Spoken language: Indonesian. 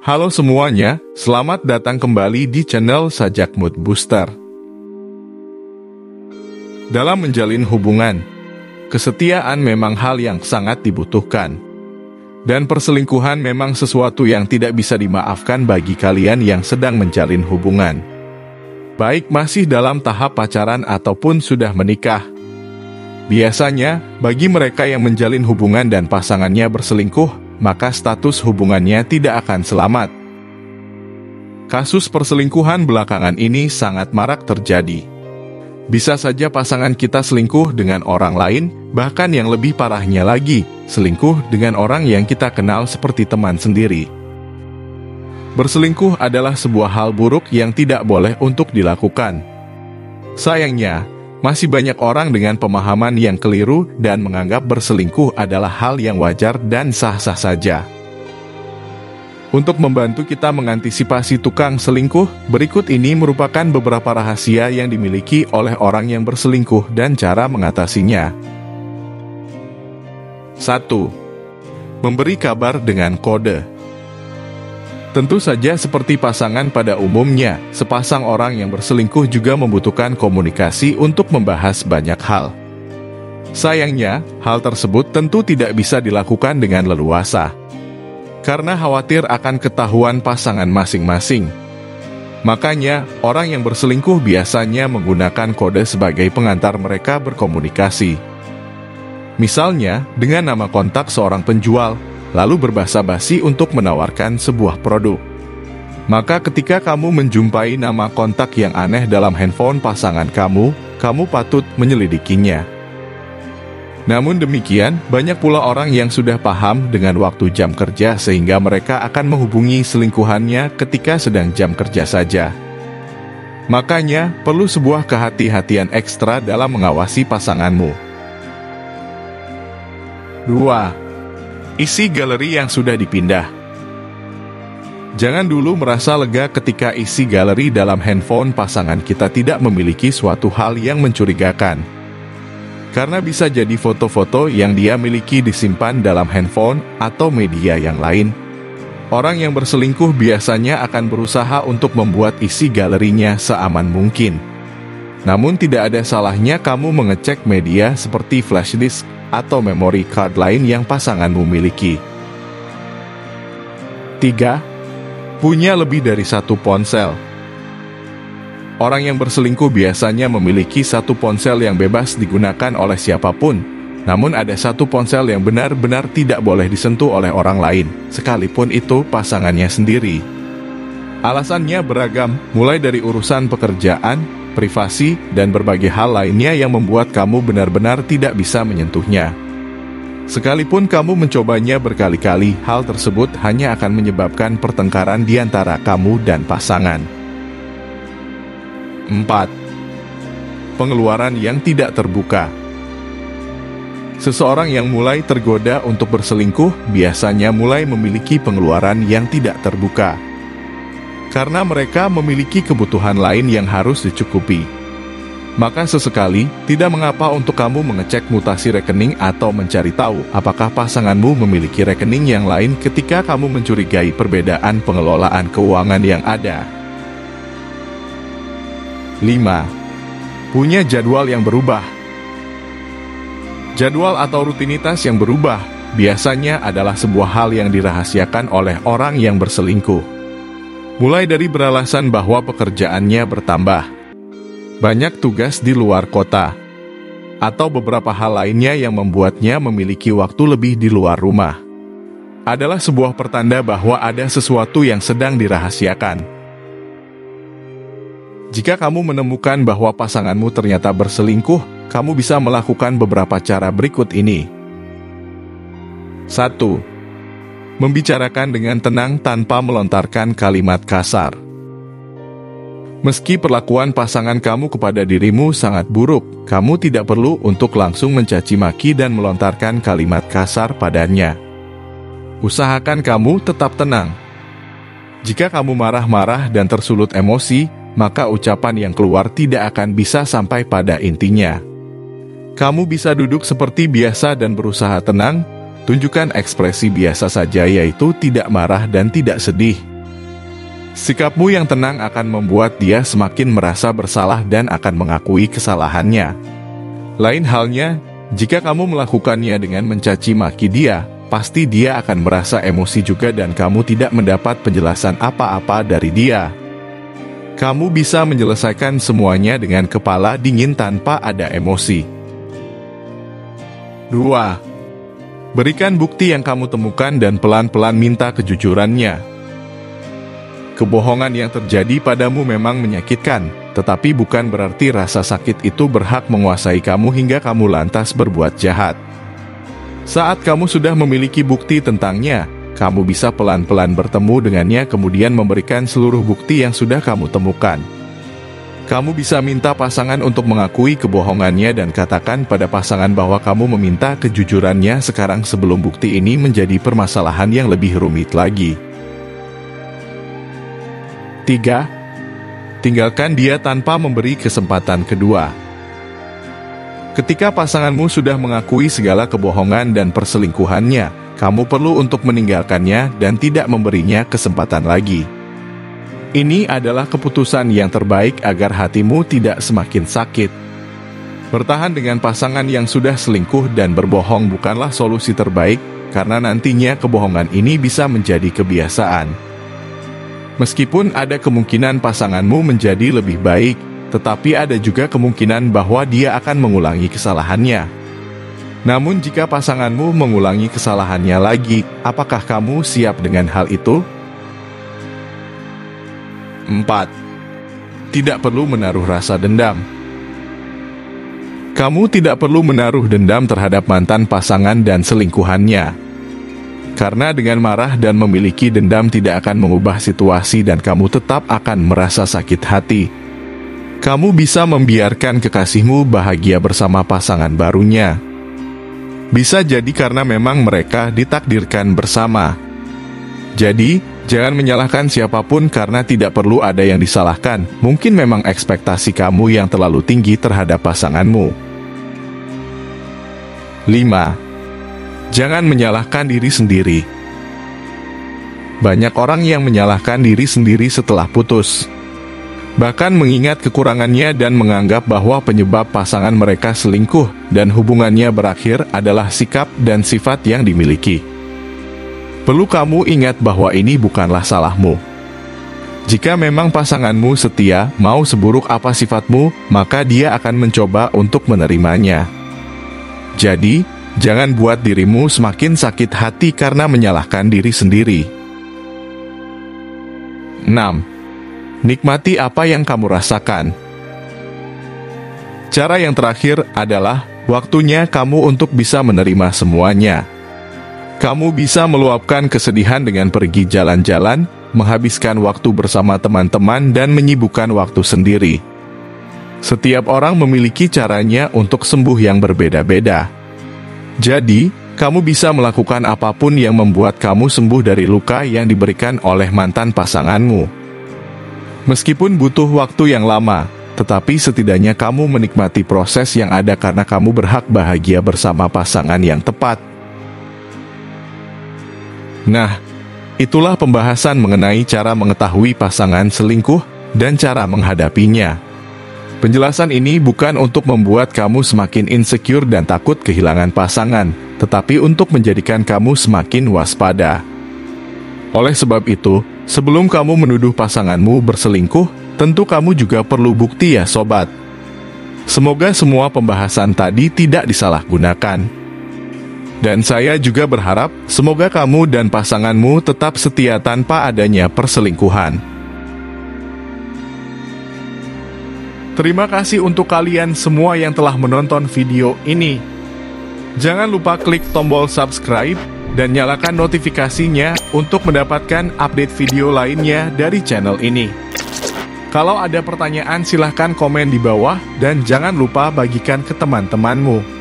Halo semuanya, selamat datang kembali di channel Sajak Mood Booster. Dalam menjalin hubungan, kesetiaan memang hal yang sangat dibutuhkan. Dan perselingkuhan memang sesuatu yang tidak bisa dimaafkan bagi kalian yang sedang menjalin hubungan. Baik masih dalam tahap pacaran ataupun sudah menikah. Biasanya, bagi mereka yang menjalin hubungan dan pasangannya berselingkuh, maka status hubungannya tidak akan selamat. Kasus perselingkuhan belakangan ini sangat marak terjadi. Bisa saja pasangan kita selingkuh dengan orang lain, bahkan yang lebih parahnya lagi, selingkuh dengan orang yang kita kenal seperti teman sendiri. Berselingkuh adalah sebuah hal buruk yang tidak boleh untuk dilakukan. Sayangnya, masih banyak orang dengan pemahaman yang keliru dan menganggap berselingkuh adalah hal yang wajar dan sah-sah saja. Untuk membantu kita mengantisipasi tukang selingkuh, berikut ini merupakan beberapa rahasia yang dimiliki oleh orang yang berselingkuh dan cara mengatasinya. 1. Memberi kabar dengan kode. Tentu saja seperti pasangan pada umumnya, sepasang orang yang berselingkuh juga membutuhkan komunikasi untuk membahas banyak hal. Sayangnya, hal tersebut tentu tidak bisa dilakukan dengan leluasa. Karena khawatir akan ketahuan pasangan masing-masing. Makanya, orang yang berselingkuh biasanya menggunakan kode sebagai pengantar mereka berkomunikasi. Misalnya, dengan nama kontak seorang penjual, lalu berbasa-basi untuk menawarkan sebuah produk. Maka ketika kamu menjumpai nama kontak yang aneh dalam handphone pasangan kamu patut menyelidikinya. Namun demikian, banyak pula orang yang sudah paham dengan waktu jam kerja sehingga mereka akan menghubungi selingkuhannya ketika sedang jam kerja saja. Makanya, perlu sebuah kehati-hatian ekstra dalam mengawasi pasanganmu. 2. Isi galeri yang sudah dipindah. Jangan dulu merasa lega ketika isi galeri dalam handphone pasangan kita tidak memiliki suatu hal yang mencurigakan. Karena bisa jadi foto-foto yang dia miliki disimpan dalam handphone atau media yang lain. Orang yang berselingkuh biasanya akan berusaha untuk membuat isi galerinya seaman mungkin. Namun tidak ada salahnya kamu mengecek media seperti flash disk atau memory card lain yang pasanganmu miliki. 3. Punya lebih dari satu ponsel. Orang yang berselingkuh biasanya memiliki satu ponsel yang bebas digunakan oleh siapapun, namun ada satu ponsel yang benar-benar tidak boleh disentuh oleh orang lain, sekalipun itu pasangannya sendiri. Alasannya beragam, mulai dari urusan pekerjaan, privasi, dan berbagai hal lainnya yang membuat kamu benar-benar tidak bisa menyentuhnya. Sekalipun kamu mencobanya berkali-kali, hal tersebut hanya akan menyebabkan pertengkaran di antara kamu dan pasangan. 4. Pengeluaran yang tidak terbuka. Seseorang yang mulai tergoda untuk berselingkuh biasanya mulai memiliki pengeluaran yang tidak terbuka. Karena mereka memiliki kebutuhan lain yang harus dicukupi. Maka sesekali, tidak mengapa untuk kamu mengecek mutasi rekening atau mencari tahu apakah pasanganmu memiliki rekening yang lain ketika kamu mencurigai perbedaan pengelolaan keuangan yang ada. 5. Punya jadwal yang berubah. Jadwal atau rutinitas yang berubah biasanya adalah sebuah hal yang dirahasiakan oleh orang yang berselingkuh. Mulai dari beralasan bahwa pekerjaannya bertambah, banyak tugas di luar kota, atau beberapa hal lainnya yang membuatnya memiliki waktu lebih di luar rumah, adalah sebuah pertanda bahwa ada sesuatu yang sedang dirahasiakan. Jika kamu menemukan bahwa pasanganmu ternyata berselingkuh, kamu bisa melakukan beberapa cara berikut ini. 1. Membicarakan dengan tenang tanpa melontarkan kalimat kasar. Meski perlakuan pasangan kamu kepada dirimu sangat buruk, kamu tidak perlu untuk langsung mencaci maki dan melontarkan kalimat kasar padanya. Usahakan kamu tetap tenang. Jika kamu marah-marah dan tersulut emosi, maka ucapan yang keluar tidak akan bisa sampai pada intinya. Kamu bisa duduk seperti biasa dan berusaha tenang. Tunjukkan ekspresi biasa saja, yaitu tidak marah dan tidak sedih. Sikapmu yang tenang akan membuat dia semakin merasa bersalah dan akan mengakui kesalahannya. Lain halnya, jika kamu melakukannya dengan mencaci maki dia, pasti dia akan merasa emosi juga dan kamu tidak mendapat penjelasan apa-apa dari dia. Kamu bisa menyelesaikan semuanya dengan kepala dingin tanpa ada emosi. 2. Berikan bukti yang kamu temukan dan pelan-pelan minta kejujurannya. Kebohongan yang terjadi padamu memang menyakitkan, tetapi bukan berarti rasa sakit itu berhak menguasai kamu hingga kamu lantas berbuat jahat. Saat kamu sudah memiliki bukti tentangnya, kamu bisa pelan-pelan bertemu dengannya kemudian memberikan seluruh bukti yang sudah kamu temukan. Kamu bisa minta pasangan untuk mengakui kebohongannya dan katakan pada pasangan bahwa kamu meminta kejujurannya sekarang sebelum bukti ini menjadi permasalahan yang lebih rumit lagi. 3. Tinggalkan dia tanpa memberi kesempatan kedua. Ketika pasanganmu sudah mengakui segala kebohongan dan perselingkuhannya, kamu perlu untuk meninggalkannya dan tidak memberinya kesempatan lagi. Ini adalah keputusan yang terbaik agar hatimu tidak semakin sakit. Bertahan dengan pasangan yang sudah selingkuh dan berbohong bukanlah solusi terbaik, karena nantinya kebohongan ini bisa menjadi kebiasaan. Meskipun ada kemungkinan pasanganmu menjadi lebih baik, tetapi ada juga kemungkinan bahwa dia akan mengulangi kesalahannya. Namun jika pasanganmu mengulangi kesalahannya lagi, apakah kamu siap dengan hal itu? 4. Tidak perlu menaruh rasa dendam. Kamu tidak perlu menaruh dendam terhadap mantan pasangan dan selingkuhannya. Karena dengan marah dan memiliki dendam tidak akan mengubah situasi dan kamu tetap akan merasa sakit hati. Kamu bisa membiarkan kekasihmu bahagia bersama pasangan barunya. Bisa jadi karena memang mereka ditakdirkan bersama. Jadi, jangan menyalahkan siapapun karena tidak perlu ada yang disalahkan. Mungkin memang ekspektasi kamu yang terlalu tinggi terhadap pasanganmu. 5. Jangan menyalahkan diri sendiri. Banyak orang yang menyalahkan diri sendiri setelah putus. Bahkan mengingat kekurangannya dan menganggap bahwa penyebab pasangan mereka selingkuh dan hubungannya berakhir adalah sikap dan sifat yang dimiliki. Perlu kamu ingat bahwa ini bukanlah salahmu. Jika memang pasanganmu setia, mau seburuk apa sifatmu, maka dia akan mencoba untuk menerimanya. Jadi, jangan buat dirimu semakin sakit hati karena menyalahkan diri sendiri. 6. Nikmati apa yang kamu rasakan. Cara yang terakhir adalah waktunya kamu untuk bisa menerima semuanya. Kamu bisa meluapkan kesedihan dengan pergi jalan-jalan, menghabiskan waktu bersama teman-teman dan menyibukkan waktu sendiri. Setiap orang memiliki caranya untuk sembuh yang berbeda-beda. Jadi, kamu bisa melakukan apapun yang membuat kamu sembuh dari luka yang diberikan oleh mantan pasanganmu. Meskipun butuh waktu yang lama, tetapi setidaknya kamu menikmati proses yang ada karena kamu berhak bahagia bersama pasangan yang tepat. Nah, itulah pembahasan mengenai cara mengetahui pasangan selingkuh dan cara menghadapinya. Penjelasan ini bukan untuk membuat kamu semakin insecure dan takut kehilangan pasangan, tetapi untuk menjadikan kamu semakin waspada. Oleh sebab itu, sebelum kamu menuduh pasanganmu berselingkuh, tentu kamu juga perlu bukti ya sobat. Semoga semua pembahasan tadi tidak disalahgunakan. Dan saya juga berharap, semoga kamu dan pasanganmu tetap setia tanpa adanya perselingkuhan. Terima kasih untuk kalian semua yang telah menonton video ini. Jangan lupa klik tombol subscribe dan nyalakan notifikasinya untuk mendapatkan update video lainnya dari channel ini. Kalau ada pertanyaan silahkan komen di bawah dan jangan lupa bagikan ke teman-temanmu.